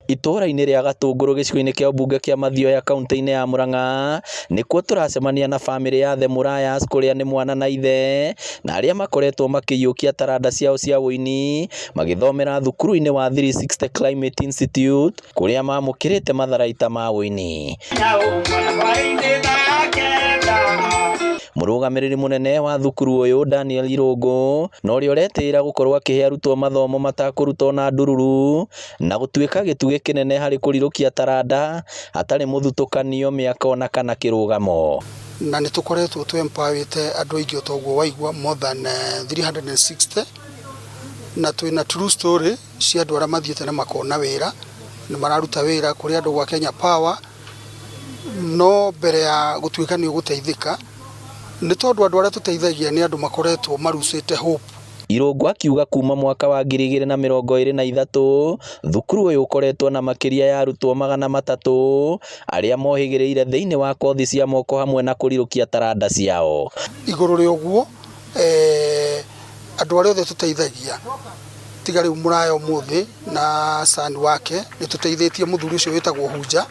Itũra-inĩ rĩa Gatũngũrũ gĩcigo-inĩ kĩa ũmbunge kĩa Mathioya kaunti-inĩ ya Murang'a nĩkuo tũracemania na bamĩrĩ ya The Murayas kũrĩa nĩ mwana na ithe na arĩa makoretwo makĩiyũkia taranda ciao cia ũini magĩthomera thukuru-inĩ wa 360 Climate Institute kũrĩa mamũkĩrĩte matharaita ma ũini. Mũrũgamĩrĩri mũnene wa thukuru ũyũ Daniel Irũngũ na ũrĩa ũretĩĩra gũkorwo akĩhe arutwo mathomo matakũrutwo na ndururu na gũtuĩka gĩtugĩ kĩnene harĩ kũrirũkia taranda hatarĩ mũthutũkanio mĩaka ona kana kĩrũgamo. Na nĩ tũkoretwo twempawĩte andũ aingĩ ũtoguo waigua more than 360 na twĩna true story cia andũ arĩa mathiĩte na makona wĩra na mararuta wĩra kũrĩ andũ gwa Kenya Power no mbere ya gũtuĩka nĩ ũgũteithĩka nĩ tondũ andũ arĩa tũteithagia nĩ andũ makoretwo marucĩte hope. Irũngũ akiuga kuma mwaka wa 2023 thukuru ũyũ ũkoretwo na makĩria ya arutwo 300 arĩa mohĩgĩrĩire thĩinĩ wa kothi cia moko hamwe na kũrirũkia taranda ciao. Igũrũ rĩa ũguo andũ arĩa othe tũteithagia tiga rĩu Mũraya ũmũthĩ na son wake nĩ tũteithĩtie mũthuri ũcio wĩtagwo Hunja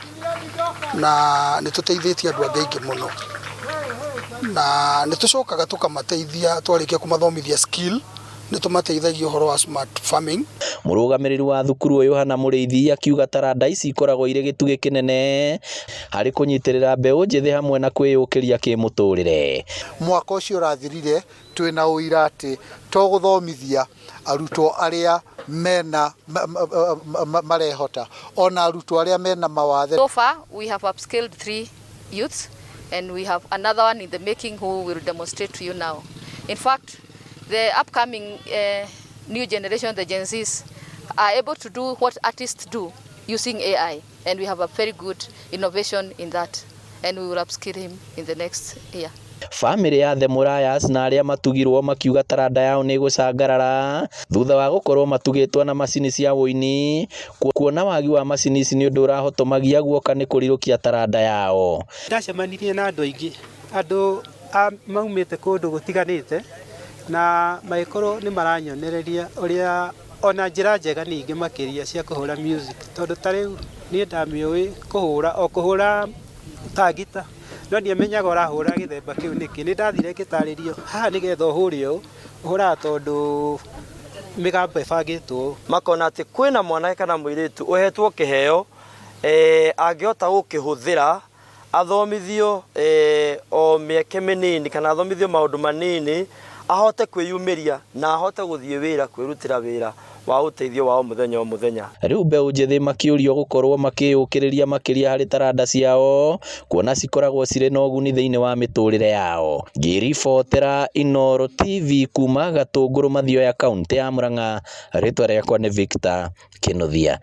na nĩ tũteithĩtie andũ aingĩ mũno na nĩ tũcokaga tũkamateithia twarĩkia kũmathomithia skill nĩ tũmateithagia ũhoro wa smart farming. Mũrũgamĩrĩri wa thukuru ũyũ Hana Mũrĩithi akiuga taranda ici ikoragwo irĩ gĩtugĩ kĩnene harĩ kũnyitĩrĩra mbeũ njĩthĩ hamwe na kwĩyũkĩria kĩmũtũrĩre. Mwaka ũcio ũrathirire twĩna ũira atĩ to gũthomithia arutwo arĩa mena marehota ona arutwo arĩa mena mawathe. So far we have upskilled 3 youths and we have another one in the making who will demonstrate to you now. In fact, the upcoming new generation, the Gen Zs, are able to do what artists do using AI, and we have a very good innovation in that, and we will upskill him in the next year. Family ya The Murayas na arĩa matugirwo makiuga taranda yao nĩ gũcangarara thutha wa gũkorwo matugĩtwo na macini cia ũini kuona wagi wa macini ici nĩ ũndũ ũrahotomagia guoka nĩ kũrirũkia taranda yao. Ndacemanirie na andũ aingĩ, andũ maumĩte kũndũ gũtiganĩte na magĩkorwo nĩ maranyonereria ũrĩa ona njĩra njega ningĩ makĩria cia kũhũra music tondũ ta rĩu niĩ ndamĩũĩ kũhũra ta gita no ndiamenyaga ũrahũra gĩthemba kĩu nĩkĩ. Nĩ ndathire ngĩtarĩrio haha nĩgetha ũhũre ũũ ũhũraga tondũ mĩgambo ĩbangĩtwo makona atĩ kwĩna mwanake kana mũirĩtu ũhetwo kĩheo angĩhota gũkĩhũthĩra athomithio o mĩeke mĩnini kana athomithio maũndũ manini ahote kwĩyumĩria na ahote gũthiĩ wĩra kwĩrutĩra wĩra wa ũteithio wa mũthenya o mũthenya. Rĩu mbeũ njĩthĩ makĩũrio gũkorwo makĩyũkĩrĩria makĩria harĩ taranda ciao kuona cikoragwo cirĩ na ũguni thĩinĩ wa mĩtũrĩre yao. Ngĩribotera Inooro TV kuma Gatũngũrũ Mathioya kaunti ya Murang'a, rĩtwa rĩakwa nĩ Victor Kĩnuthia.